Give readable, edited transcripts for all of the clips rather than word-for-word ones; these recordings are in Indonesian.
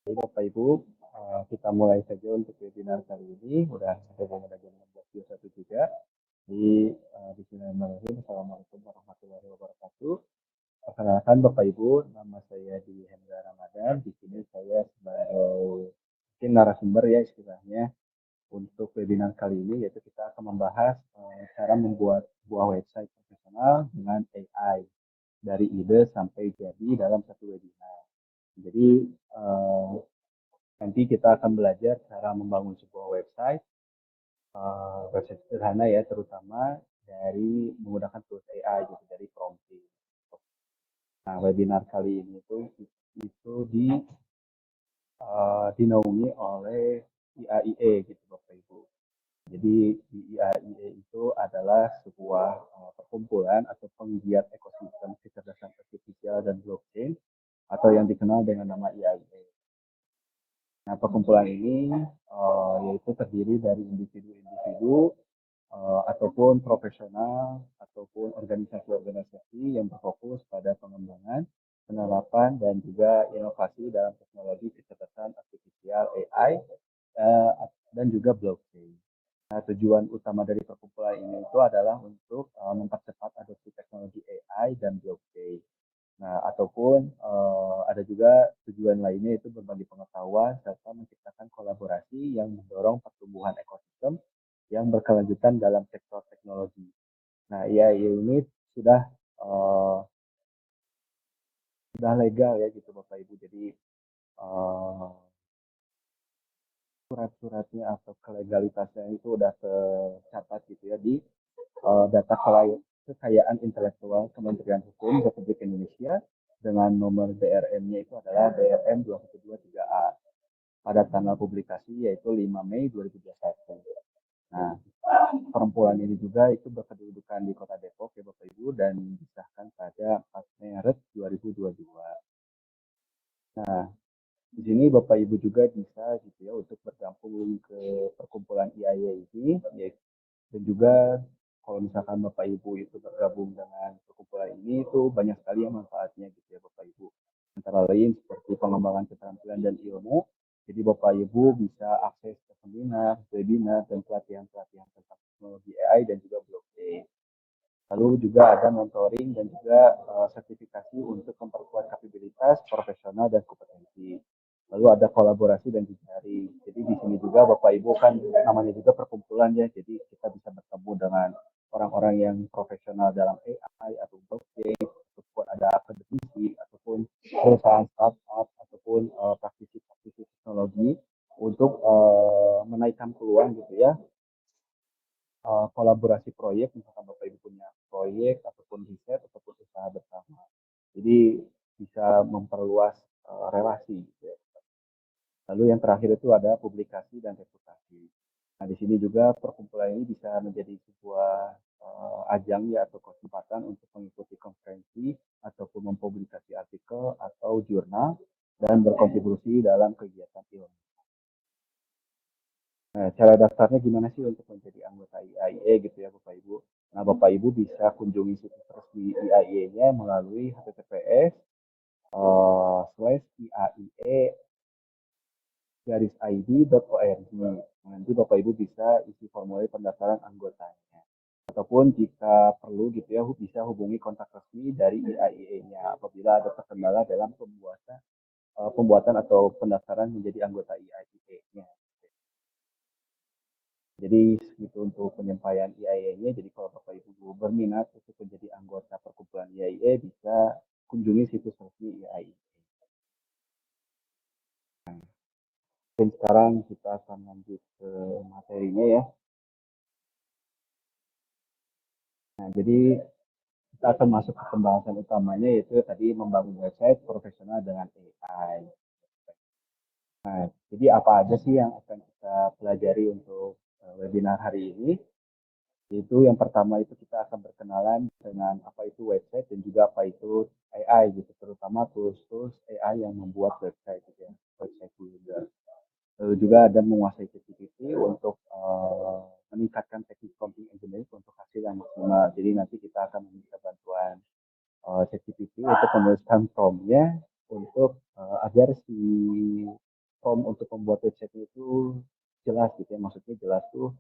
Jadi Bapak Ibu, kita mulai saja untuk webinar kali ini. Udah ada jam 16.21 juga. Bismillahirrahmanirrahim. Assalamualaikum warahmatullahi wabarakatuh. Perkenalkan Bapak Ibu, nama saya di Hendra Ramadan. Di sini saya sebagai mungkin narasumber ya istilahnya untuk webinar kali ini, yaitu kita akan membahas cara membuat sebuah website profesional dengan AI dari ide sampai jadi dalam satu webinar. Jadi nanti kita akan belajar cara membangun sebuah website, website sederhana ya, terutama dari menggunakan tools AI gitu, dari prompting. Nah, webinar kali ini itu dinaungi oleh IAIE gitu Bapak Ibu. Jadi di IAIE itu adalah sebuah perkumpulan atau penggiat ekosistem kecerdasan artifisial dan blockchain atau yang dikenal dengan nama IAIE. Nah, perkumpulan ini yaitu terdiri dari individu-individu ataupun profesional ataupun organisasi-organisasi yang berfokus pada pengembangan, penerapan dan juga inovasi dalam teknologi kecerdasan artifisial AI dan juga blockchain. Nah, tujuan utama dari perkumpulan ini itu adalah untuk mempercepat adopsi teknologi AI dan blockchain. Nah, ataupun ada juga tujuan lainnya itu berbagi pengetahuan serta menciptakan kolaborasi yang mendorong pertumbuhan ekosistem yang berkelanjutan dalam sektor teknologi. Nah, ya ini sudah uh, sudah legal ya gitu Bapak Ibu. Jadi uh, surat-suratnya atau kelegalitasnya itu udah tercatat gitu ya di data kekayaan intelektual Kementerian Hukum Republik Indonesia dengan nomor BRM-nya itu adalah BRM 2123A pada tanggal publikasi yaitu 5 Mei 2021. Nah, perempuan ini juga itu berkedudukan di Kota Depok ya Bapak Ibu dan disahkan pada 4 Maret 2022. Nah, di sini Bapak Ibu juga bisa gitu ya untuk bergabung ke perkumpulan IAIA ini dan juga kalau misalkan Bapak Ibu itu bergabung dengan perkumpulan ini itu banyak sekali yang manfaatnya gitu ya Bapak Ibu. Antara lain seperti pengembangan keterampilan dan ilmu. Jadi Bapak Ibu bisa akses ke seminar, webinar, dan pelatihan-pelatihan tentang teknologi AI dan juga blockchain. Lalu juga ada mentoring dan juga sertifikasi untuk memperkuat kapabilitas profesional dan kompetensi. Lalu ada kolaborasi dan jejaring. Jadi di sini juga Bapak Ibu kan namanya juga perkumpulan ya. Jadi kita bisa bertemu dengan orang-orang yang profesional dalam AI atau blockchain, ataupun ada akademisi, ataupun perusahaan startup, ataupun praktisi-praktisi teknologi untuk menaikkan peluang gitu ya kolaborasi proyek, misalkan Bapak Ibu punya proyek ataupun riset ataupun usaha bersama. Jadi bisa memperluas relasi. Gitu ya. Lalu yang terakhir itu ada publikasi dan reputasi. Nah di sini juga perkumpulan ini bisa menjadi sebuah ajang ya atau kesempatan untuk mengikuti konferensi ataupun mempublikasi artikel atau jurnal dan berkontribusi dalam kegiatan ilmu. Nah, cara daftarnya gimana sih untuk menjadi anggota IAIE gitu ya Bapak Ibu? Nah, Bapak Ibu bisa kunjungi situs resmi IAIE-nya melalui https /IAIE id.org. Nanti Bapak Ibu bisa isi formulir pendaftaran anggotanya. Ataupun jika perlu gitu ya bisa hubungi kontak resmi dari IAIE-nya apabila ada kendala dalam pembuatan atau pendaftaran menjadi anggota IAIE-nya. Jadi itu untuk penyampaian IAIE-nya. Jadi kalau Bapak Ibu berminat untuk menjadi anggota perkumpulan IAIE bisa kunjungi situs resmi IAIE. Dan sekarang kita akan lanjut ke materinya ya. Nah, jadi kita akan masuk ke pembahasan utamanya yaitu tadi membangun website profesional dengan AI. Nah, jadi apa aja sih yang akan kita pelajari untuk webinar hari ini? Yaitu yang pertama itu kita akan berkenalan dengan apa itu website dan juga apa itu AI gitu, terutama tools-tools AI yang membuat website gitu ya, website builder. Lalu juga ada menguasai ChatGPT untuk meningkatkan teknik prompting engineering untuk hasil yang maksimal. Jadi nanti kita akan meminta bantuan ChatGPT untuk menuliskan promptnya untuk agar si prompt untuk membuat website itu jelas gitu ya, maksudnya jelas tuh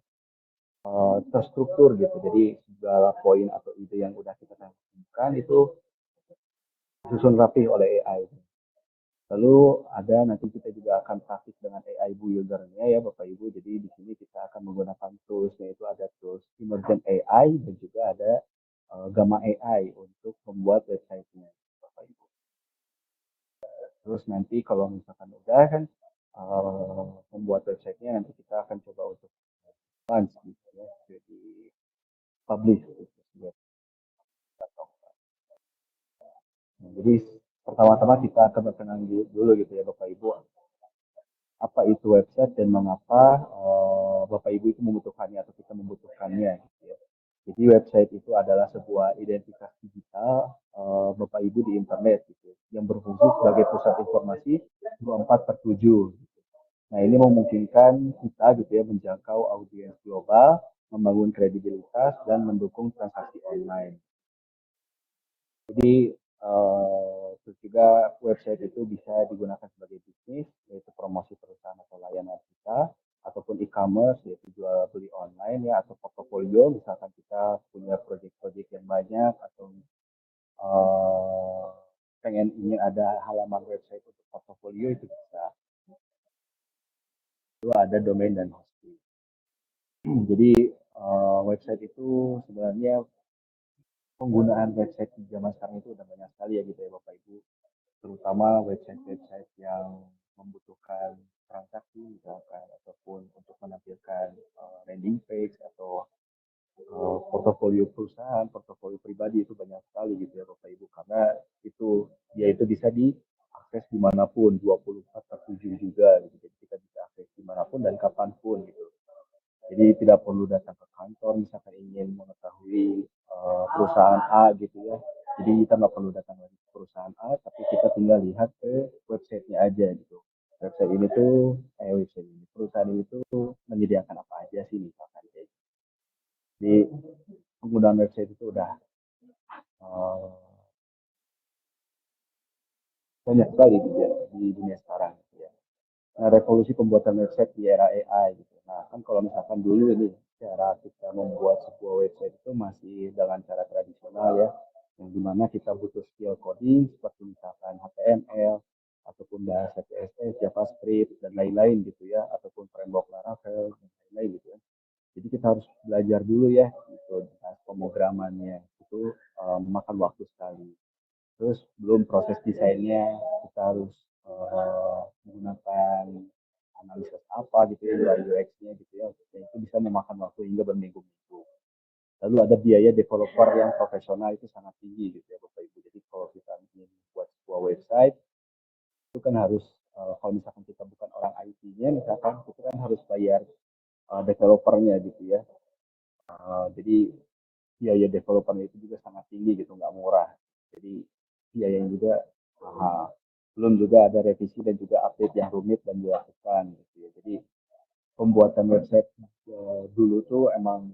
terstruktur gitu. Jadi segala poin atau ide yang udah kita tanamkan itu disusun rapi oleh AI. Lalu ada nanti kita juga akan praktik dengan AI builder-nya ya Bapak Ibu. Jadi di sini kita akan menggunakan tools, yaitu ada tools Emergent AI dan juga ada Gamma AI untuk membuat website-nya Bapak Ibu. Terus nanti kalau misalkan udah kan membuat website-nya, nanti kita akan coba untuk launch gitu ya, jadi publish gitu. Nah, jadi pertama-tama kita akan berkenalan dulu gitu ya Bapak Ibu, apa itu website dan mengapa Bapak Ibu itu membutuhkannya atau kita membutuhkannya gitu ya. Jadi website itu adalah sebuah identitas digital Bapak Ibu di internet gitu, yang berfungsi sebagai pusat informasi 24/7. Nah, ini memungkinkan kita gitu ya menjangkau audiens global, membangun kredibilitas dan mendukung transaksi online. Jadi terus juga website itu bisa digunakan sebagai bisnis, yaitu promosi perusahaan atau layanan kita, ataupun e-commerce, yaitu jual beli online ya, atau portofolio, misalkan kita punya proyek-proyek yang banyak atau uh, pengen ingin ada halaman website untuk portofolio itu bisa. Itu ada domain dan hosting. Jadi website itu sebenarnya penggunaan website di zaman sekarang itu udah banyak sekali ya gitu ya Bapak Ibu, terutama website-website yang membutuhkan transaksi misalkan, ataupun untuk menampilkan landing page atau portofolio perusahaan, portofolio pribadi, itu banyak sekali gitu ya Bapak Ibu, karena itu dia itu bisa diakses dimanapun 24/7 juga gitu. Jadi kita bisa akses dimanapun dan kapanpun gitu. Jadi tidak perlu datang ke kantor misalkan ingin mengetahui perusahaan A gitu ya. Jadi kita nggak perlu datang lagi ke perusahaan A, tapi kita tinggal lihat ke websitenya aja gitu. Website ini tuh, website ini, perusahaan ini tuh menyediakan apa aja sih misalkan kayak gitu. Jadi penggunaan website itu udah uh, banyak sekali di dunia sekarang. Gitu ya. Nah, revolusi pembuatan website di era AI gitu. Nah, kan kalau misalkan dulu ini cara kita membuat sebuah website itu masih dengan cara tradisional ya, yang dimana kita butuh skill coding seperti misalkan HTML ataupun bahasa CSS, JavaScript dan lain-lain gitu ya, ataupun framework Laravel dan lain-lain gitu ya. Jadi kita harus belajar dulu ya gitu pemrogramannya itu memakan waktu sekali. Terus belum proses desainnya, kita harus menggunakan analisis apa gitu ya, UI UX-nya gitu ya, dan itu bisa memakan waktu hingga berminggu-minggu. Lalu ada biaya developer yang profesional itu sangat tinggi gitu ya Bapak Ibu. Jadi kalau kita ingin buat sebuah website itu kan harus kalau misalkan kita bukan orang IT-nya misalkan, kita kan harus bayar developernya gitu ya. Jadi biaya developernya itu juga sangat tinggi gitu, nggak murah. Jadi biayanya juga mahal. Belum juga ada revisi dan juga update yang rumit dan dilakukan gitu ya. Jadi pembuatan website dulu tuh emang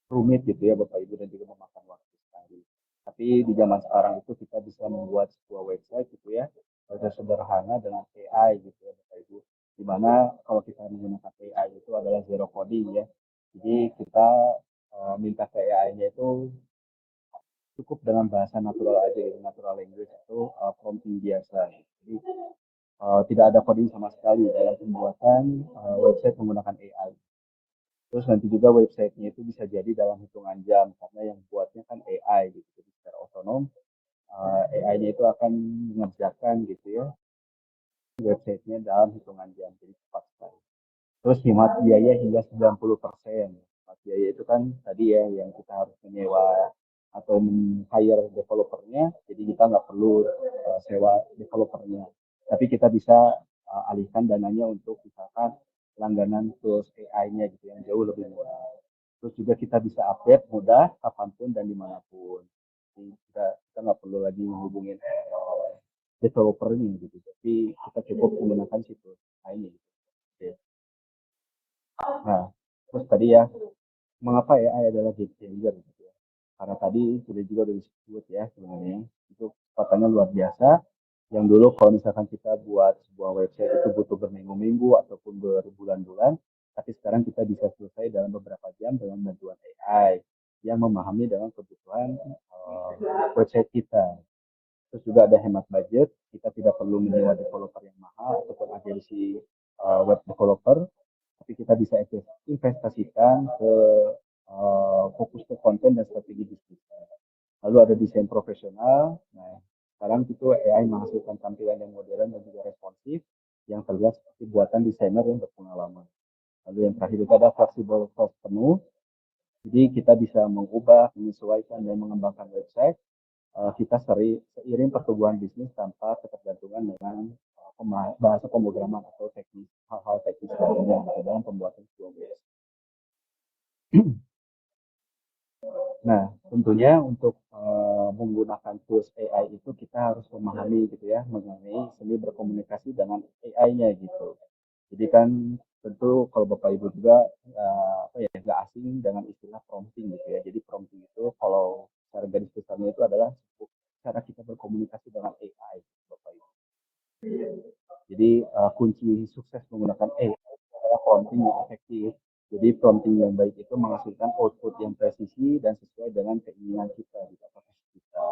rumit gitu ya Bapak Ibu, dan juga memakan waktu sekali. Tapi di zaman sekarang itu kita bisa membuat sebuah website gitu ya, website sederhana dengan AI gitu ya Bapak Ibu. Dimana kalau kita menggunakan AI itu adalah zero coding ya. Jadi kita minta ke AI-nya itu cukup dengan bahasa natural aja gitu, natural language itu prompting biasa. Jadi tidak ada coding sama sekali dalam pembuatan website menggunakan AI. Terus nanti juga websitenya itu bisa jadi dalam hitungan jam karena yang buatnya kan AI gitu. Jadi secara otonom AI-nya itu akan mengerjakan gitu ya websitenya dalam hitungan jam, jadi cepat sekali. Terus hemat biaya hingga 90%. Hemat biaya itu kan tadi ya yang kita harus menyewa atau hire developernya, jadi kita nggak perlu sewa developernya. Tapi kita bisa alihkan dananya untuk misalkan langganan tools AI-nya gitu yang jauh lebih murah. Terus juga kita bisa update mudah kapanpun dan dimanapun. Jadi kita nggak perlu lagi menghubungin developernya gitu. Tapi kita cukup menggunakan situs AI-nya gitu. Oke. Nah, terus tadi ya, mengapa AI adalah game changer gitu ya? Karena tadi sudah juga disebut ya sebenarnya, itu kecepatannya luar biasa, Yang dulu kalau misalkan kita buat sebuah website itu butuh berminggu-minggu ataupun berbulan-bulan, tapi sekarang kita bisa selesai dalam beberapa jam dengan bantuan AI yang memahami dengan kebutuhan website kita. Terus juga ada hemat budget, kita tidak perlu menyewa developer yang mahal ataupun agensi web developer, tapi kita bisa investasikan ke fokus ke konten dan strategi bisnis. Lalu ada desain profesional. Nah, sekarang itu AI menghasilkan tampilan yang modern dan juga responsif yang terlihat seperti buatan desainer yang berpengalaman. Lalu yang terakhir itu ada fleksibel cost penuh. Jadi kita bisa mengubah, menyesuaikan, dan mengembangkan website kita seiring pertumbuhan bisnis tanpa ketergantungan dengan bahasa pemrograman atau teknis hal-hal teknis lainnya dalam pembuatan sebuah website. Nah, tentunya untuk menggunakan tools AI itu kita harus memahami gitu ya mengenai seni berkomunikasi dengan AI-nya gitu. Jadi kan tentu kalau Bapak Ibu juga apa ya nggak asing dengan istilah prompting gitu ya. Jadi prompting itu kalau secara garis besarnya itu adalah cara kita berkomunikasi dengan AI, Bapak Ibu. Jadi kunci sukses menggunakan AI adalah prompting yang efektif. Jadi prompting yang baik itu menghasilkan output yang presisi dan sesuai dengan keinginan kita di kapasitas kita.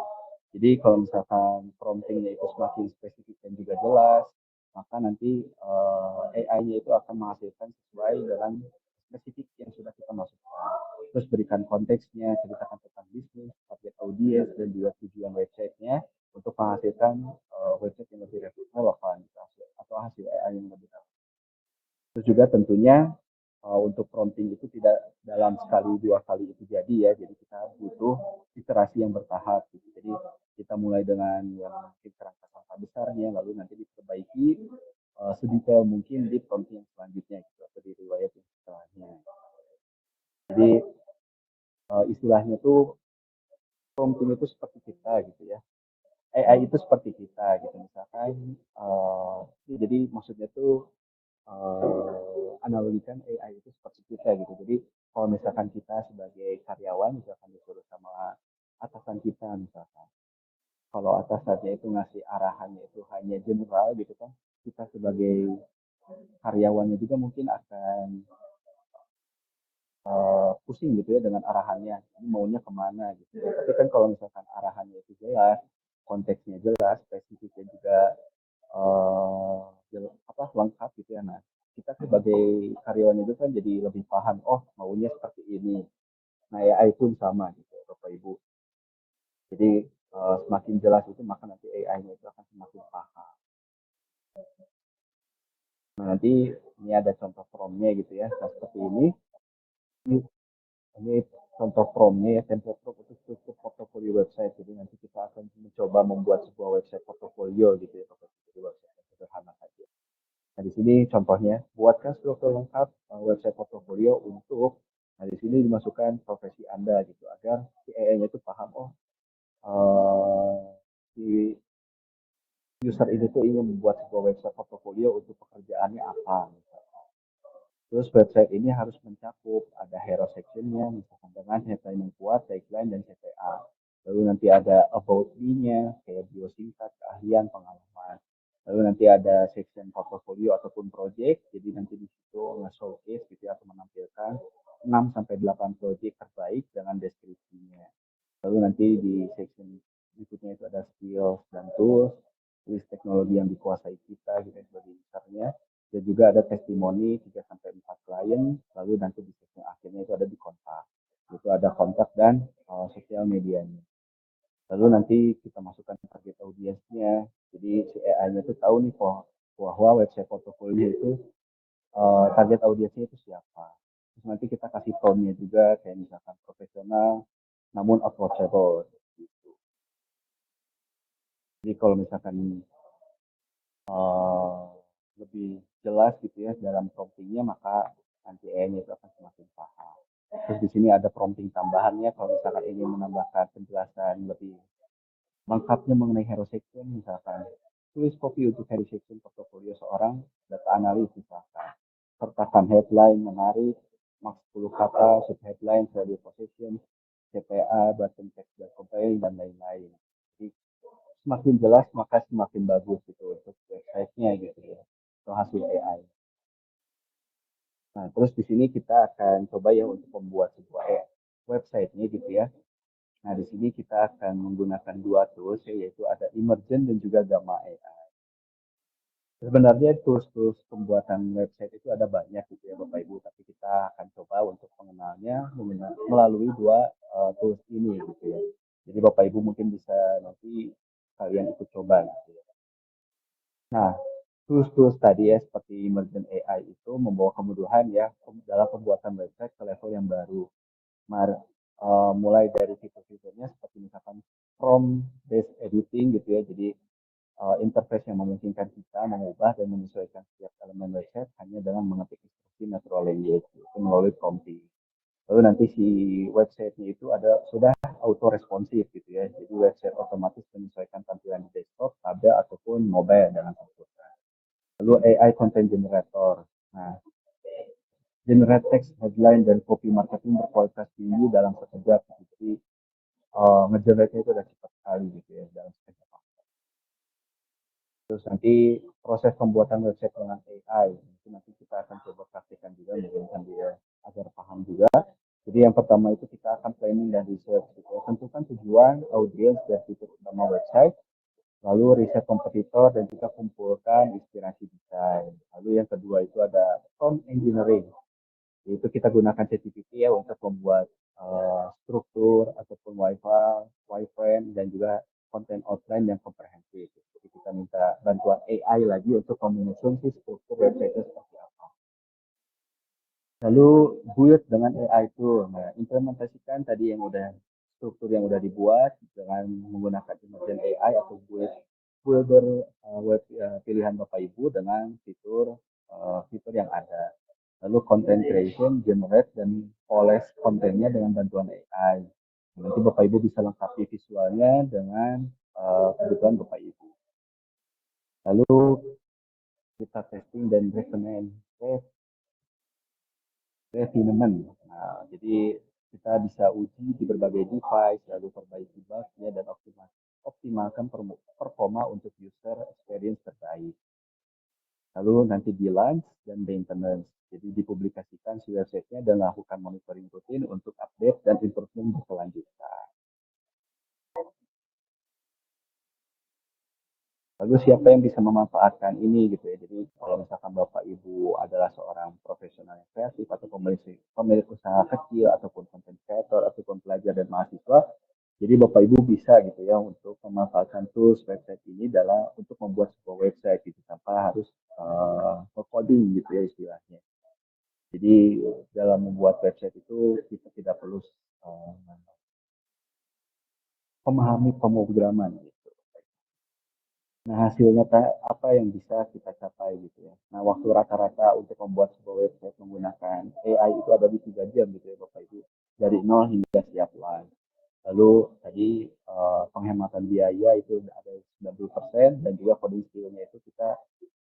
Jadi kalau misalkan promptingnya itu semakin spesifik dan juga jelas, maka nanti AI-nya itu akan menghasilkan sesuai dengan spesifik yang sudah kita masukkan. Terus berikan konteksnya, ceritakan tentang bisnis, target audiens, dan juga tujuan websitenya untuk menghasilkan website yang lebih relevan atau hasil AI yang lebih relevan. Terus juga tentunya untuk prompting itu tidak dalam sekali dua kali itu jadi ya, jadi kita butuh iterasi yang bertahap gitu. Jadi kita mulai dengan yang mungkin kerangka besarnya, lalu nanti diperbaiki sedetail mungkin di prompting selanjutnya gitu atau di riwayat yang setelahnya. Jadi istilahnya tuh prompting itu seperti kita gitu ya. AI itu seperti kita gitu misalkan jadi maksudnya tuh analogikan AI itu seperti kita gitu. Jadi kalau misalkan kita sebagai karyawan misalkan disuruh sama atasan kita misalkan, kalau atasannya itu ngasih arahannya itu hanya general gitu kan, kita sebagai karyawannya juga mungkin akan pusing gitu ya dengan arahannya, ini maunya kemana gitu. Tapi kan kalau misalkan arahannya itu jelas, konteksnya jelas, spesifiknya juga lengkap gitu ya. Nah, kita sebagai karyawan itu kan jadi lebih paham, oh maunya seperti ini. Nah, ya pun sama gitu, Bapak Ibu. Jadi semakin jelas itu maka nanti AI-nya itu akan semakin paham. Nah, nanti ini ada contoh prompt-nya gitu ya. Nah, seperti ini. Ini contoh prompt-nya ya, template prompt itu struktur portofolio website. Jadi nanti kita akan mencoba membuat sebuah website portofolio gitu ya, jadi website yang sederhana saja. Nah, di sini contohnya, buatkan struktur lengkap website portofolio untuk, nah di sini dimasukkan profesi Anda gitu, agar si AI-nya itu paham, oh si user ini tuh ingin membuat sebuah website portofolio untuk pekerjaannya apa. Terus website ini harus mencakup ada hero sectionnya, misalkan dengan headline yang kuat, tagline, dan CTA. Lalu nanti ada about me-nya, kayak bio singkat, keahlian, pengalaman. Lalu nanti ada section portfolio ataupun project, jadi nanti di situ nge-showcase gitu ya, atau menampilkan 6 sampai 8 project terbaik dengan deskripsinya. Lalu nanti di section berikutnya itu ada skills dan tools, list teknologi yang dikuasai kita gitu sebagai usernya, dan juga ada testimoni 3 sampai 4 klien, lalu nanti di section akhirnya itu ada di kontak. Itu ada kontak dan sosial medianya. Lalu nanti kita masukkan target audiensnya. Jadi si AI-nya itu tahu nih bahwa website portfolio itu target audiensnya itu siapa. Terus nanti kita kasih tone-nya juga kayak misalkan profesional namun approachable. Jadi kalau misalkan uh, lebih jelas gitu ya dalam promptingnya, maka nanti AI-nya itu akan semakin paham. Terus di sini ada prompting tambahannya kalau misalkan ingin menambahkan penjelasan lebih lengkapnya mengenai hero section, misalkan tulis copy untuk hero section portofolio seorang data analis misalkan. Sertakan headline menarik, max 10 kata, subheadline, value position, CPA, button text dan company dan lain-lain. Jadi semakin jelas maka semakin bagus gitu untuk website-nya gitu ya, atau hasil AI. Nah, terus di sini kita akan coba ya untuk membuat sebuah website-nya gitu ya. Nah, di sini kita akan menggunakan dua tools ya, yaitu ada Emergent dan juga Gamma AI. Sebenarnya tools-tools pembuatan website itu ada banyak gitu ya Bapak Ibu, tapi kita akan coba untuk mengenalnya melalui dua tools ini gitu ya. Jadi Bapak Ibu mungkin bisa nanti kalian ikut coba gitu ya. Nah, tools-tools tadi ya seperti Emergent AI itu membawa kemudahan ya dalam pembuatan website ke level yang baru. Mulai dari fitur-fiturnya seperti misalkan prompt based editing gitu ya. Jadi interface yang memungkinkan kita mengubah dan menyesuaikan setiap elemen website hanya dengan mengetik instruksi natural language itu melalui prompting. Lalu nanti si websitenya itu ada sudah auto responsif gitu ya. Jadi website otomatis menyesuaikan tampilan di desktop, tablet ataupun mobile dengan komputer. Lalu AI content generator. Nah, generate text, headline, dan copy marketing berkualitas tinggi dalam sekejap. Jadi ngegenerate itu udah cepat sekali gitu ya dalam sekejap. Terus nanti proses pembuatan website dengan AI, itu nanti kita akan coba praktikkan juga mungkin sambil agar paham juga. Jadi yang pertama itu kita akan planning dan research. Gitu. Tentukan tujuan, audiens, dan fitur utama website. Lalu riset kompetitor dan juga kumpulkan inspirasi desain. Lalu yang kedua itu ada prompt engineering. Itu kita gunakan ChatGPT ya untuk membuat struktur ataupun wireframe dan juga konten outline yang komprehensif. Jadi kita minta bantuan AI lagi untuk menyusun si struktur website itu seperti apa. Lalu build dengan AI tool. Nah, implementasikan tadi yang udah struktur yang udah dibuat dengan menggunakan Emergent AI atau builder web pilihan Bapak Ibu dengan fitur yang ada. Lalu content creation, generate dan polis kontennya dengan bantuan AI. Nanti Bapak Ibu bisa lengkapi visualnya dengan kebutuhan Bapak Ibu. Lalu kita testing dan refinement. Nah, jadi kita bisa uji di berbagai device, lalu perbaiki bugnya dan optimalkan performa untuk user experience terbaik. Lalu nanti di launch dan maintenance. Jadi dipublikasikan si website-nya dan lakukan monitoring rutin untuk update dan improvement berkelanjutan. Lalu siapa yang bisa memanfaatkan ini gitu ya. Jadi kalau misalkan Bapak Ibu adalah seorang profesional yang kreatif atau pemilik usaha kecil ataupun content creator ataupun pelajar dan mahasiswa, jadi Bapak Ibu bisa gitu ya untuk memanfaatkan tools website ini dalam untuk membuat sebuah website gitu tanpa harus coding gitu ya istilahnya. Jadi dalam membuat website itu kita tidak perlu uh, memahami pemrograman gitu. Nah, hasilnya apa yang bisa kita capai gitu ya. Nah, waktu rata-rata untuk membuat sebuah website menggunakan AI itu ada di 3 jam gitu ya Bapak Ibu. Dari nol hingga siap live. Lalu tadi penghematan biaya itu ada 90% dan juga coding skill-nya itu kita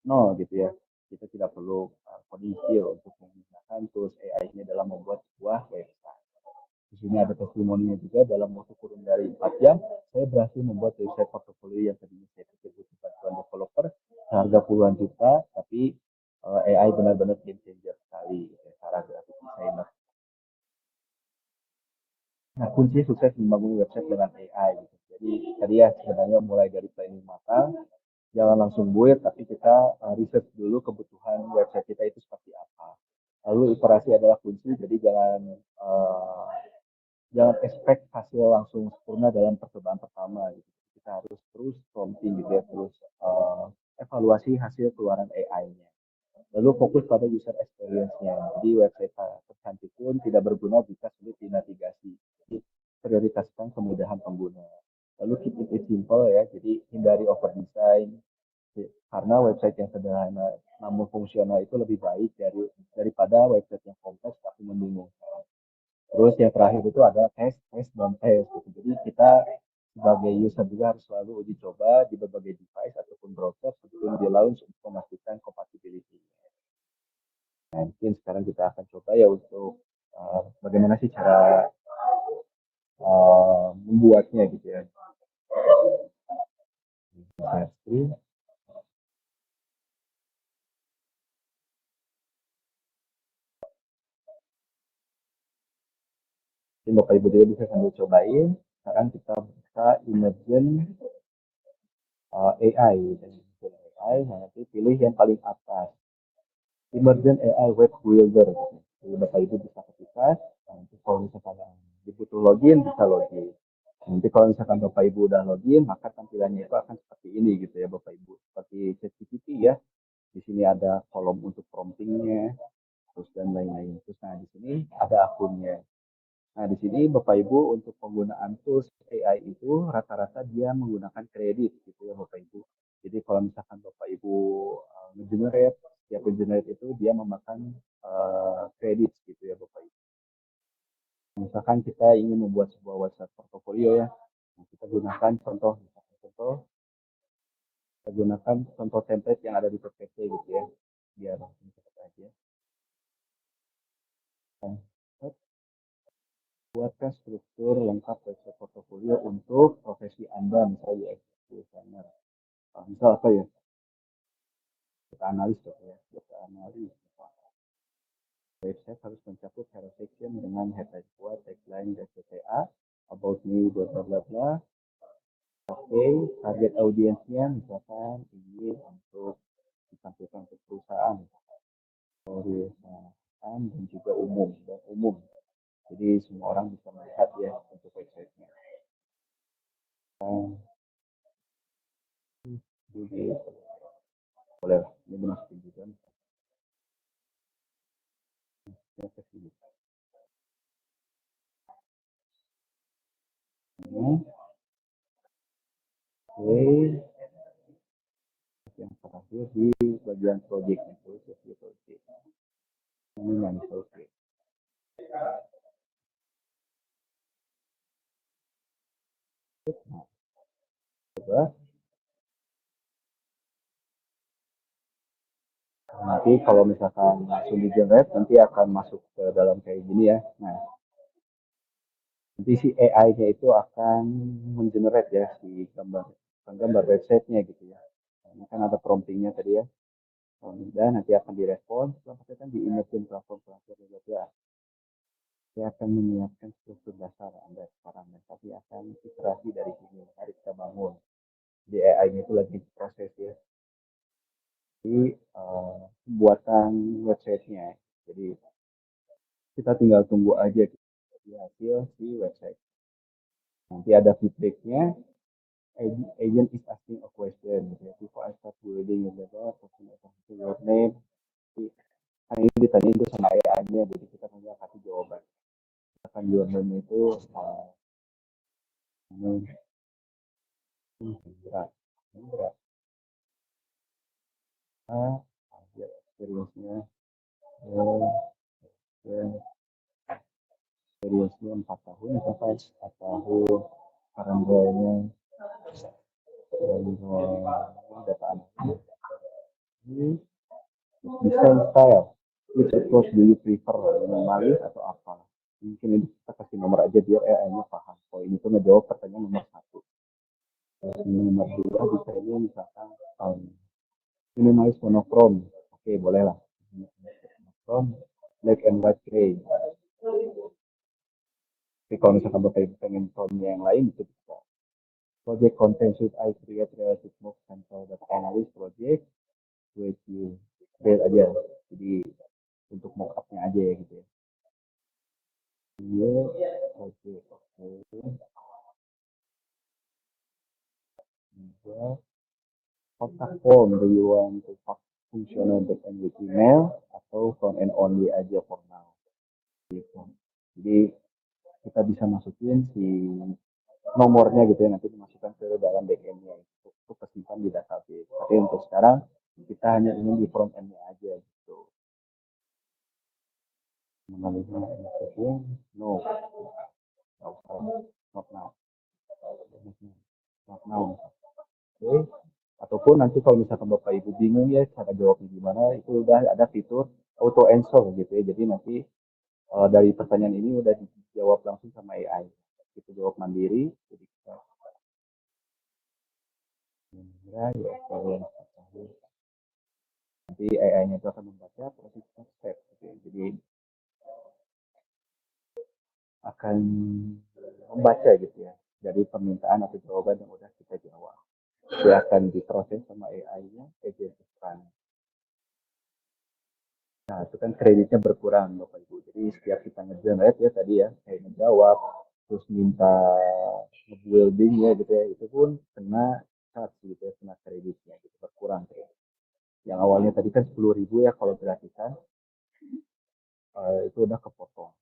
nol gitu ya. Kita tidak perlu coding skill untuk menggunakan tools AI-nya dalam membuat sebuah website. Di sini ada testimoninya juga dalam waktu kurun dari 4 jam, saya berhasil membuat website portofolio yang tadinya saya pikir butuh bantuan developer seharga puluhan juta, tapi AI benar-benar game changer sekali cara grafik designer. Nah, kunci sukses membangun website dengan AI. Gitu. Jadi tadi ya sebenarnya mulai dari planning matang, jangan langsung buat, tapi kita riset dulu kebutuhan website kita itu seperti apa. Lalu iterasi adalah kunci, jadi jangan expect hasil langsung sempurna dalam percobaan pertama gitu. Kita harus terus prompting gitu ya, terus evaluasi hasil keluaran AI-nya. Lalu fokus pada user experience-nya. Jadi website tercantik pun tidak berguna jika sulit dinavigasi. Jadi prioritaskan kemudahan pengguna. Lalu keep it simple ya, jadi hindari over design. Karena website yang sederhana namun fungsional itu lebih baik daripada website yang kompleks tapi membingungkan. Terus yang terakhir itu ada tes dan tes. Gitu. Jadi kita sebagai user juga harus selalu uji coba di berbagai device ataupun browser sebelum di launch untuk memastikan compatibility. Nah, mungkin sekarang kita akan coba ya untuk bagaimana sih cara membuatnya gitu ya. share screen. Jadi Bapak Ibu juga bisa sambil cobain. Sekarang kita bisa imagine AI. Dan AI, nanti pilih yang paling atas. Emergent AI Web Builder. Jadi Bapak Ibu bisa ketikkan. Nanti kalau misalkan dibutuh login, bisa login. Nanti kalau misalkan Bapak Ibu udah login, maka tampilannya itu akan seperti ini gitu ya Bapak Ibu. Seperti ChatGPT ya. Di sini ada kolom untuk promptingnya, terus dan lain-lain. Terus nah di sini ada akunnya. Nah di sini Bapak Ibu untuk penggunaan tools AI itu rata-rata dia menggunakan kredit gitu ya Bapak Ibu. Jadi kalau misalkan Bapak Ibu nge-generate, setiap generate itu dia memakan kredit gitu ya Bapak Ibu. Misalkan kita ingin membuat sebuah website portofolio ya, nah, kita gunakan contoh, kita gunakan contoh template yang ada di PPT gitu ya, biar cepat aja. Nah, buatkan struktur lengkap website portofolio untuk profesi Anda, misalnya UX designer. Misal apa ya? Data analis ya, data analis. Website harus mencakup hero section dengan headline kuat, tagline, dan CTA, about me, bla bla bla bla. Oke, target audiensnya misalkan ingin untuk ditampilkan ke perusahaan, perusahaan dan juga umum. Jadi semua orang bisa melihat ya untuk websitenya. Jadi boleh lah, ini dimasukin juga. Ya, ke sini. Oke, yang terakhir di bagian project itu sesi project. Ini yang project. Nah, coba nanti kalau misalkan langsung di generate nanti akan masuk ke dalam kayak gini ya. Nah, nanti si AI-nya itu akan mengenerate ya si gambar website-nya gitu ya. Nah, ini kan ada promptingnya tadi ya. Dan nanti akan direspon, setelah kan di imagine platform juga. Saya akan menyiapkan struktur dasar Anda sekarang, tapi akan iterasi dari sini. Mari kita bangun. Di AI-nya itu lagi proses ya. Jadi buatan website-nya. Jadi kita tinggal tunggu aja di hasil si website. Nanti ada feedbacknya. Agent is asking a question. Before I start building your name. Kan ini ditanyain itu sama AI-nya, jadi kita hanya kasih jawaban. Misalkan your name itu berat, berat. Experience-nya, experience-nya 4 tahun sampai 4 tahun. Karanggonya data analis. Design style. Which approach do you prefer? Minimalis atau apa? Mungkin ini kita kasih nomor aja biar AI-nya paham. Oh ini tuh ngejawab pertanyaan nomor 1. Terus nomor 2 desainnya misalkan minimalis monokrom. Oke, boleh lah. Monokrom, black and white gray. Tapi kalau misalkan Bapak Ibu pengen tone yang lain itu bisa. Project content should I create relative more sample data analysis project with you. Create aja. Jadi untuk mockupnya aja ya gitu ya. Iya, oke, oke. Juga kontak form, do you want to functional back end with email atau front end only aja for now. Gitu. Jadi kita bisa masukin si nomornya gitu ya, nanti dimasukkan ke dalam back end-nya untuk kesimpan di database. Tapi untuk sekarang kita hanya ingin di front end-nya aja gitu. Mengalihkan no, not now, not now. Oke. Ataupun nanti kalau misalkan Bapak Ibu bingung ya cara jawabnya gimana, itu udah ada fitur auto answer gitu ya. Jadi nanti dari pertanyaan ini udah dijawab langsung sama AI. Kita jawab mandiri. Jadi kita Ya, ya, kalau nanti AI-nya itu akan membaca proses step gitu ya. Jadi akan membaca gitu ya dari permintaan atau jawaban yang udah kita jawab. Dia akan diproses sama AI-nya, agent run. Nah, itu kan kreditnya berkurang Bapak Ibu. Jadi setiap kita nge-generate ya tadi ya, kayak ngejawab, terus minta building ya gitu ya, itu pun kena charge gitu ya, kena kreditnya gitu, berkurang kredit. Yang awalnya tadi kan 10.000 ya kalau gratisan, itu udah kepotong.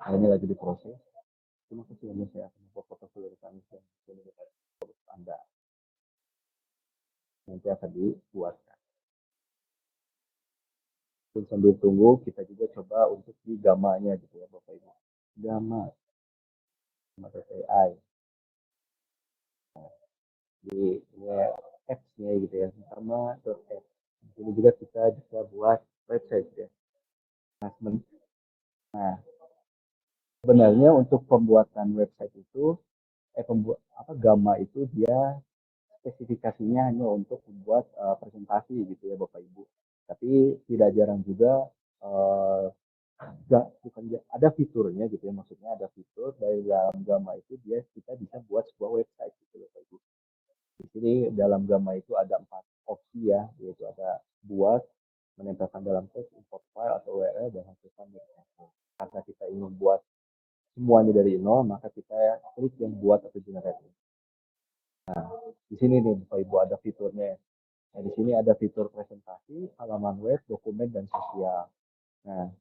Nah, ini lagi diproses. Terima kasih banyak saya akan membuat portofolio kami dan Anda nanti akan dibuatkan. Dan sambil tunggu kita juga coba untuk di gamanya gitu ya Bapak Ibu. Gama, Gama AI di ya, apps-nya gitu ya, sama.apps. Ini juga kita bisa buat website ya. Nah, nah, sebenarnya untuk pembuatan website itu, apa Gama itu dia spesifikasinya hanya untuk membuat presentasi gitu ya Bapak Ibu. Tapi tidak jarang juga uh, bukan ada fiturnya gitu ya, maksudnya ada fitur dari dalam Gama itu dia kita bisa buat sebuah website gitu Bapak Ibu. Di sini dalam Gamma itu ada 4 opsi ya, yaitu ada buat, menempelkan dalam teks, import file atau URL, dan hasilkan dari teks. Karena kita ingin buat semuanya dari nol, maka kita klik yang buat atau generate. Nah, di sini nih Bapak Ibu ada fiturnya. Nah, di sini ada fitur presentasi, halaman web, dokumen, dan sosial. Nah,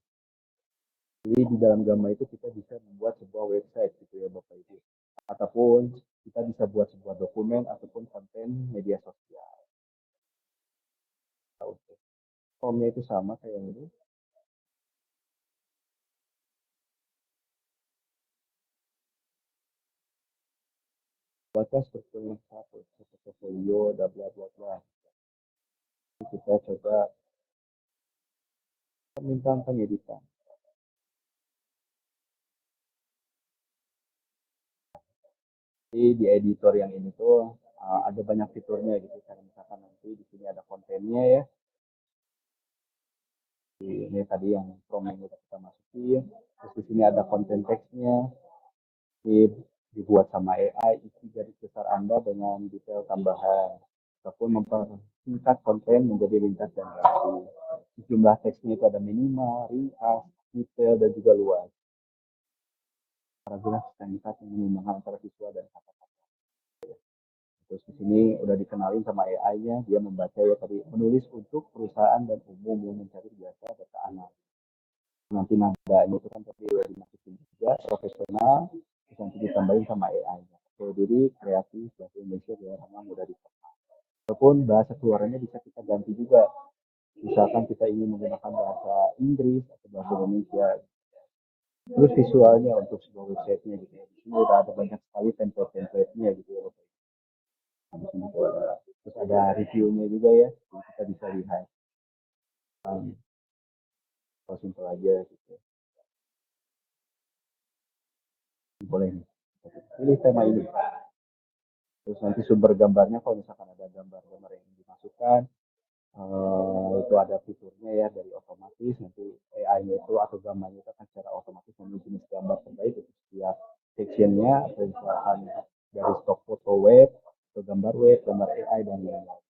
jadi di dalam Gamma itu kita bisa membuat sebuah website gitu ya Bapak Ibu. Ataupun kita bisa buat sebuah dokumen ataupun konten media sosial. Formnya itu sama kayak yang ini. Baca struktur yang satu, portfolio, bla bla bla bla. Kita coba permintaan pengeditan. Jadi di editor yang ini tuh ada banyak fiturnya gitu. Karena misalkan nanti di sini ada kontennya ya. Ini tadi yang prompt yang udah kita masukin. Terus di sini ada konten teksnya. Dibuat sama AI, isi garis besar Anda dengan detail tambahan. Ataupun mempersingkat konten menjadi ringkas dan rapi. Jumlah teksnya itu ada minimal, ringkas, detail, dan juga luas. Paragraf singkat yang menyeimbangkan antara visual dan kata-kata. Terus di sini udah dikenalin sama AI-nya, dia membaca ya tadi, menulis untuk perusahaan dan umum yang mencari jasa data analis. Nanti nadanya itu kan tadi udah dimasukin juga, profesional, terus nanti ditambahin sama AI-nya. Jadi kreatif, bahasa Indonesia biar orang mudah dicerna. Ataupun bahasa keluarannya bisa kita ganti juga. Misalkan kita ingin menggunakan bahasa Inggris atau bahasa Indonesia. Terus visualnya untuk sebuah website-nya gitu ya. Di sini udah ada banyak sekali template-template-nya gitu ya. Nah, di sini tuh ada, terus ada review-nya juga ya. Jadi kita bisa lihat. Kalau simpel aja gitu. Boleh nih. Pilih tema ini. Terus nanti sumber gambarnya kalau misalkan ada gambar-gambar yang dimasukkan, itu ada fiturnya ya dari otomatis nanti AI-nya itu atau gambarnya itu akan secara otomatis memilih jenis gambar terbaik untuk setiap sectionnya atau misalkan dari stok foto web atau gambar web, gambar AI dan lain-lain.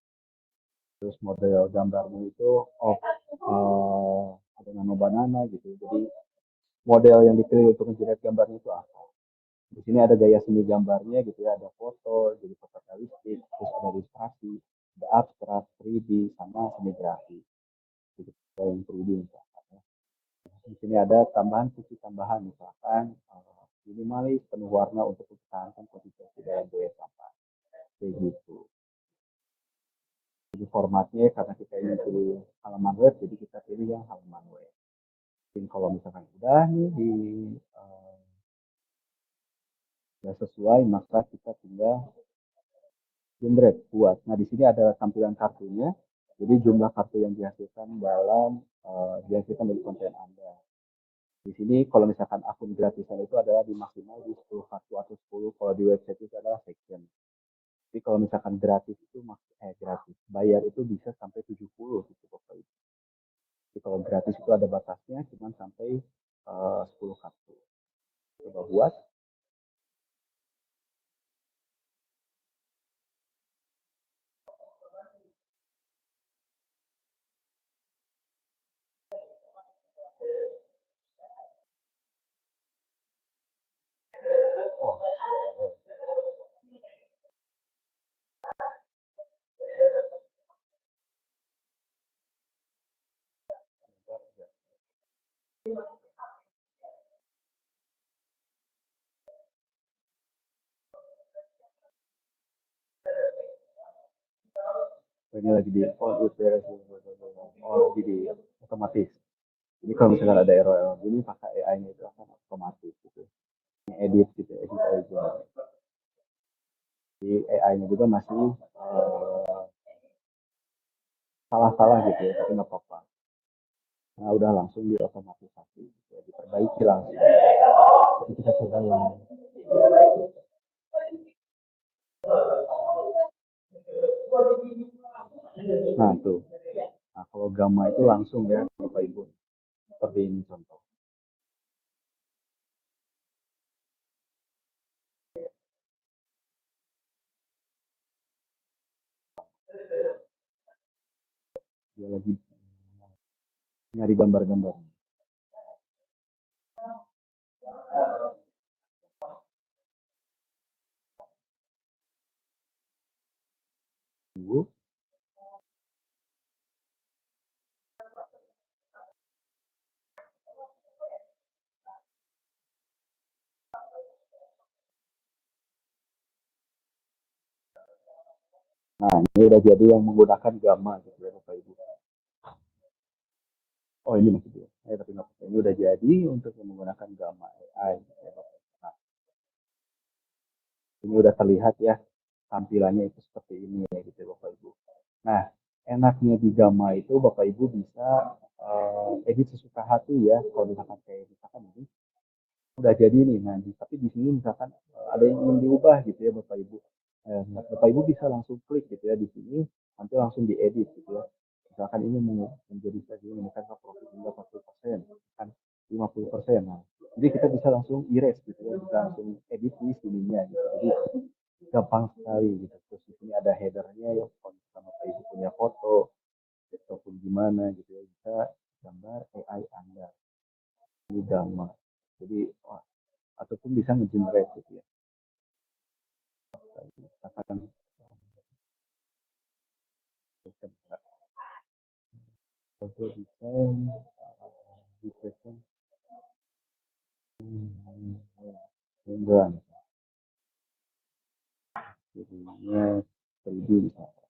Terus model gambarnya itu ada nano banana gitu. Jadi model yang dipilih untuk menjerat gambarnya itu apa? Di sini ada gaya seni gambarnya gitu ya, ada foto, jadi foto realistik, terus ada ilustrasi, ada abstrak, 3D, sama seni grafis. Gitu, yang 3D misalkan. Ya. Di sini ada tambahan fungsi tambahan misalkan minimalis penuh warna untuk mempertahankan konsistensi dalam gaya sampah. Kayak gitu. Jadi formatnya karena kita ingin pilih halaman web, jadi kita pilih yang halaman web. Jadi kalau misalkan udah nih di sudah sesuai, maka kita tinggal generate buat. Nah di sini ada tampilan kartunya. Jadi jumlah kartu yang dihasilkan dihasilkan dari konten Anda. Di sini kalau misalkan akun gratisan itu adalah di maksimal di 10 kartu atau 10 kalau di website itu adalah section. Jadi kalau misalkan gratis itu gratis, bayar itu bisa sampai 70 gitu Bapak Ibu. Jadi kalau gratis itu ada batasnya, cuma sampai 10 kartu. Coba buat. Oh, ini lagi di lagi di otomatis. Jadi kalau misalkan ada error ini pakai AI-nya itu akan otomatis gitu. Edit gitu, edit aja. Jadi AI-nya juga masih salah-salah gitu ya, tapi nggak apa-apa. Nah, udah langsung diotomatisasi, gitu ya, diperbaiki langsung. Jadi kita coba yang nah tuh. Nah, kalau gamma itu langsung ya, Bapak Ibu. Seperti ini contoh. Dia lagi nyari gambar-gambar. Tunggu. Nah, ini udah jadi yang menggunakan gamma gitu ya, Bapak Ibu. Oh, ini masih belum. Tapi nggak apa-apa. Ini udah jadi untuk yang menggunakan gamma AI. Gitu ya, Bapak Ibu. Nah, ini udah terlihat ya tampilannya itu seperti ini ya gitu ya, Bapak Ibu. Nah, enaknya di Gamma itu Bapak Ibu bisa edit sesuka hati ya. Kalau misalkan kayak misalkan ini udah jadi nih, nah tapi di sini misalkan ada yang ingin diubah gitu ya Bapak Ibu. Bapak Ibu bisa langsung klik gitu ya di sini, nanti langsung diedit gitu ya. Misalkan ini mau menjadi tadi menekan profit hingga 40%, kan 50%. Nah, jadi kita bisa langsung erase gitu ya, bisa langsung edit di sininya gitu. Jadi gampang sekali gitu. Terus di sini ada headernya ya, kalau sama Bapak Ibu punya foto ataupun gimana gitu ya, bisa gambar AI Anda ini gambar. Jadi ataupun bisa nge-generate gitu ya. Katakan foto desain, desain, gambar, jadinya 3D misalnya.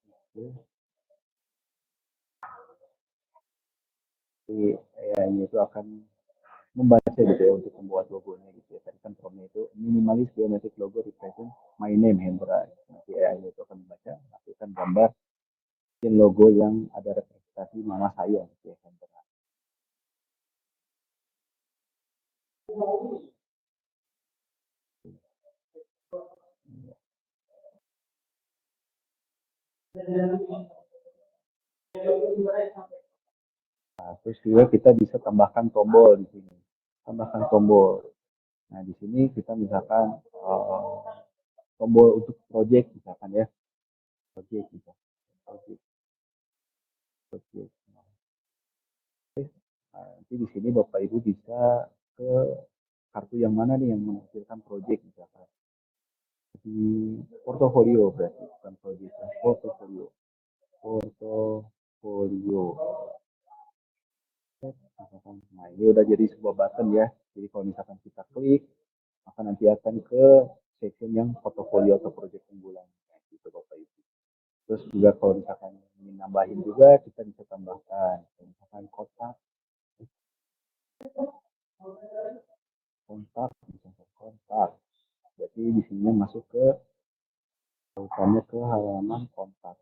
Jadi AI-nya itu akan membaca gitu ya untuk membuat logonya gitu ya. Tadi kan promptnya itu minimalis geometric logo represent my name Hendra. Nanti AI-nya itu akan membaca, menghasilkan gambar logo yang ada representasi nama saya gitu ya Hendra. Nah, terus juga kita bisa tambahkan tombol di sini. Tambahkan tombol. Nah, di sini kita misalkan tombol untuk project misalkan ya. Project gitu. Project, project. Nah, nanti di sini Bapak Ibu bisa ke kartu yang mana nih yang menghasilkan project misalkan. Di portofolio berarti bukan project, portofolio. Portofolio. Nah, ini udah jadi sebuah button ya. Jadi kalau misalkan kita klik, maka nanti akan ke section yang portofolio atau project unggulan. Nah, gitu Bapak Ibu. Terus juga kalau misalkan ingin nambahin juga, kita bisa tambahkan. Misalkan kontak, kontak, misalkan kontak. Jadi di sini masuk ke urutannya ke halaman kontak.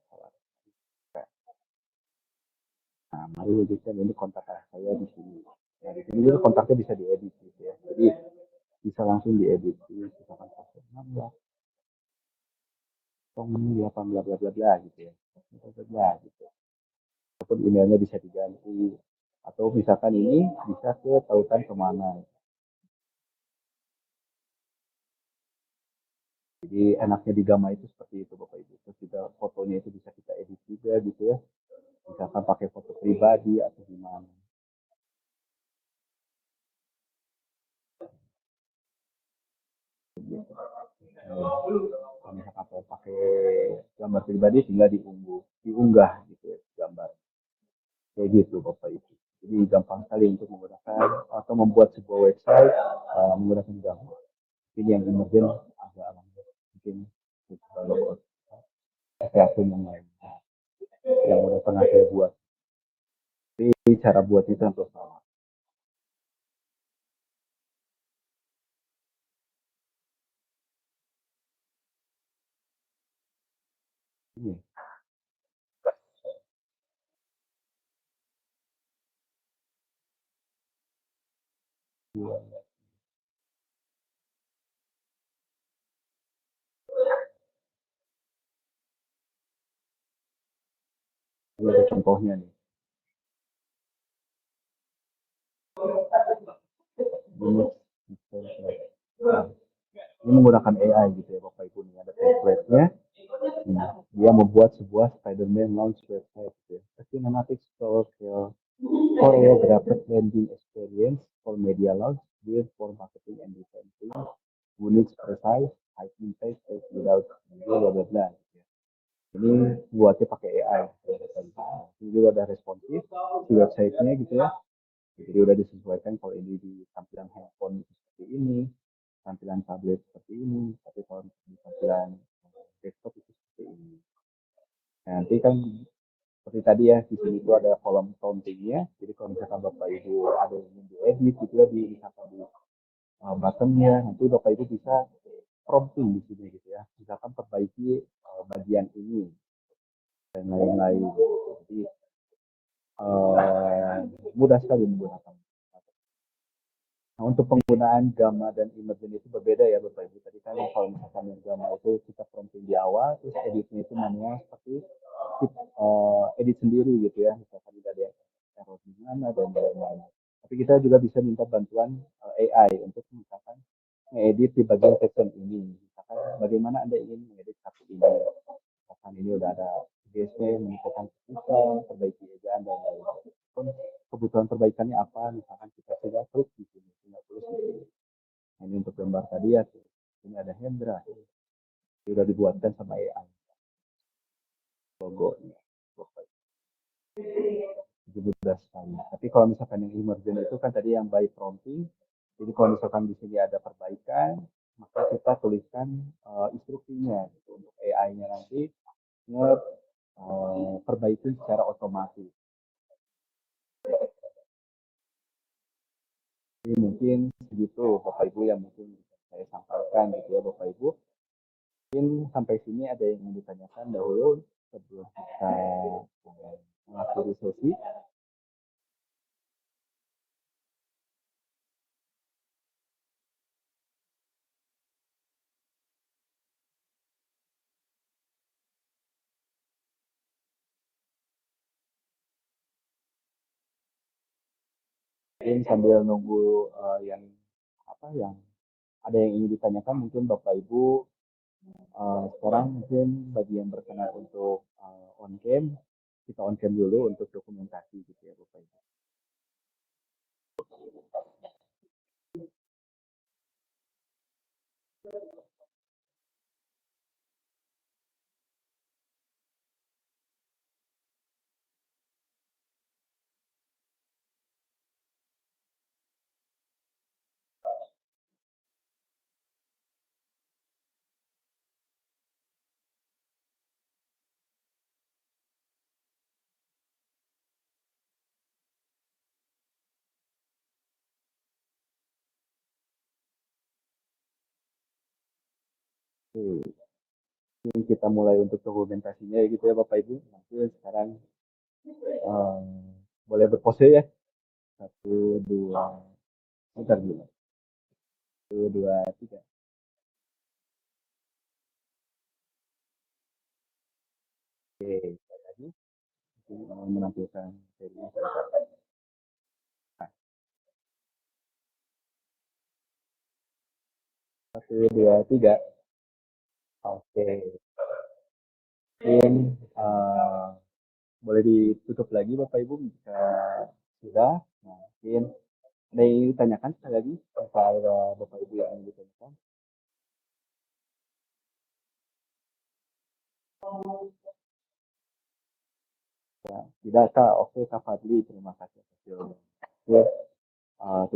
Nah, mari wujudkan ini kontak saya di sini. Nah, di sini juga kontaknya bisa diedit gitu ya. Jadi bisa langsung diedit. Misalkan password 16, tong 8 bla bla bla bla gitu ya. Bla bla bla gitu. Ataupun emailnya bisa diganti atau misalkan ini bisa ke tautan kemana. Jadi enaknya di Gamma itu seperti itu Bapak Ibu. Terus juga fotonya itu bisa kita edit juga gitu ya. Misalkan pakai foto pribadi atau gimana. Gitu. Kalau misalkan mau pakai gambar pribadi tinggal diunggah gitu ya gambar. Kayak gitu Bapak Ibu. Jadi gampang sekali untuk menggunakan atau membuat sebuah website menggunakan gambar. Ini yang emergen agak lambat. Mungkin kalau akun yang lain yang udah pernah saya buat. Jadi cara buat itu untuk sama. Ini ada contohnya nih. Ini, nah, ini menggunakan AI gitu ya Bapak Ibu nih ada template-nya. Nah, dia membuat sebuah Spider-Man launch website gitu ya. A cinematic choreographed landing experience for media launch with for marketing and design team who needs precise high impact text without bla bla bla bla gitu ya. Ini buatnya pakai AI. Ini juga udah responsif di website-nya gitu ya. Jadi udah disesuaikan kalau ini di tampilan handphone itu seperti ini, tampilan tablet seperti ini, tapi kalau di tampilan desktop itu seperti ini. Nah, nanti kan seperti tadi ya di sini itu ada kolom countingnya. Jadi kalau misalkan Bapak Ibu ada yang ingin diedit gitu ya di misalkan di buttonnya, nanti Bapak Ibu bisa prompting di sini gitu ya. Misalkan perbaiki bagian ini dan lain-lain. Jadi uh, mudah sekali menggunakan. Nah, untuk penggunaan gamma dan emergen itu berbeda ya Bapak Ibu. Tadi kan kalau misalkan yang gamma itu kita prompting di awal, terus editnya itu manual seperti edit sendiri gitu ya. Misalkan tidak ada error di mana dan lain-lain. Tapi kita juga bisa minta bantuan AI untuk misalkan mengedit di bagian section ini. Misalkan bagaimana Anda ingin mengedit satu ini. Misalkan ini udah ada GSP, menentukan keputusan, perbaiki ejaan dan lain-lain. Pun kebutuhan perbaikannya apa, misalkan kita sudah klik di sini, tinggal tulis di sini. Nah, ini untuk gambar tadi ya, tuh. Ini ada Hendra, ini sudah dibuatkan sama AI logonya. Itu mudah sekali. Tapi kalau misalkan yang emergent itu kan tadi yang by prompting, jadi kalau misalkan di sini ada perbaikan, maka kita tuliskan instruksinya gitu, untuk AI-nya nanti nge perbaiki secara otomatis. Jadi mungkin segitu Bapak Ibu yang mungkin saya sampaikan gitu ya Bapak Ibu. Mungkin sampai sini ada yang ingin ditanyakan dahulu sebelum kita mengakhiri sesi. Mungkin sambil nunggu yang apa yang ada yang ingin ditanyakan mungkin Bapak Ibu sekarang mungkin bagi yang berkenan untuk on cam kita on cam dulu untuk dokumentasi gitu ya Bapak Ibu. Ini kita mulai untuk dokumentasinya ya gitu ya Bapak Ibu. Nanti sekarang um, boleh berpose ya. Satu, dua, bentar dulu. Satu, dua, tiga. Oke, lagi menampilkan materinya saya. Nah, satu, dua, tiga. Oke, mungkin boleh ditutup lagi Bapak Ibu jika sudah. Nah, mungkin ada yang ditanyakan sekali lagi kepada Bapak Ibu yang ingin ditanyakan. Ya, tidak Kak, oke Kak Fadli, terima kasih atas jawabannya. Oke,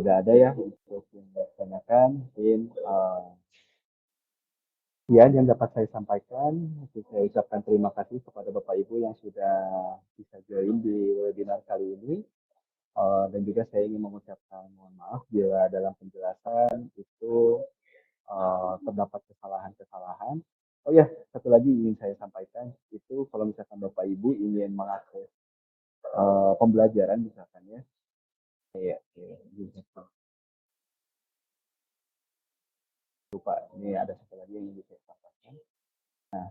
tidak ada ya untuk yang ditanyakan. Mungkin sekian yang dapat saya sampaikan. Saya ucapkan terima kasih kepada Bapak Ibu yang sudah bisa join di webinar kali ini. Dan juga saya ingin mengucapkan mohon maaf bila dalam penjelasan itu terdapat kesalahan-kesalahan. Oh ya, satu lagi ingin saya sampaikan itu kalau misalkan Bapak Ibu ingin mengakses pembelajaran misalkan ya, kayak gitu. Lupa, ini ada satu lagi yang ingin saya sampaikan. Nah,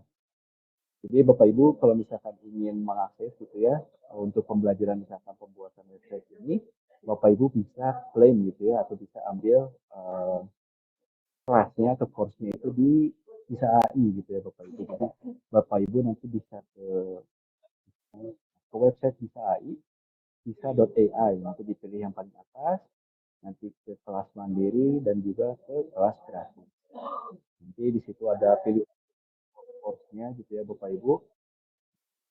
jadi Bapak Ibu kalau misalkan ingin mengakses gitu ya untuk pembelajaran misalkan pembuatan website ini, Bapak Ibu bisa klaim gitu ya atau bisa ambil kelasnya atau course-nya itu di bisa AI gitu ya Bapak Ibu. Jadi Bapak Ibu nanti bisa ke website bisa AI, bisa.ai, nanti dipilih yang paling atas, nanti ke kelas mandiri dan juga ke kelas gratis. Nanti di situ ada pilih course-nya gitu ya Bapak Ibu.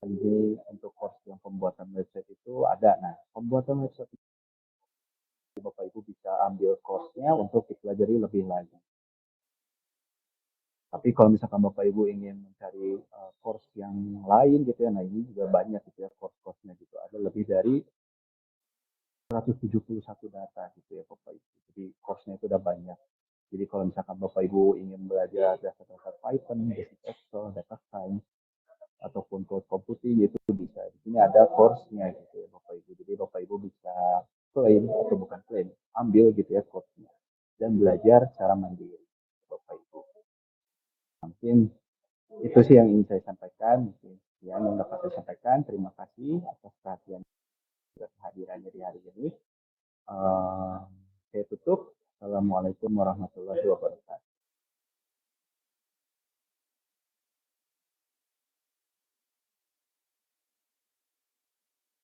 Jadi untuk course yang pembuatan website itu ada. Nah, pembuatan website itu Bapak Ibu bisa ambil course-nya untuk dipelajari lebih lanjut. Tapi kalau misalkan Bapak Ibu ingin mencari course yang lain gitu ya, nah ini juga banyak gitu ya course-course-nya gitu. Ada lebih dari 171 data gitu ya Bapak Ibu. Jadi course-nya itu udah banyak. Jadi kalau misalkan Bapak Ibu ingin belajar dasar-dasar Python, basic Excel, data science, ataupun code computing itu bisa. Di sini ada course-nya gitu ya Bapak Ibu. Jadi Bapak Ibu bisa klaim atau bukan klaim, ambil gitu ya course-nya dan belajar secara mandiri Bapak Ibu. Mungkin itu sih yang ingin saya sampaikan. Mungkin yang dapat saya sampaikan. Terima kasih atas perhatian dan kehadirannya di hari ini. Saya tutup. Assalamualaikum warahmatullahi wabarakatuh.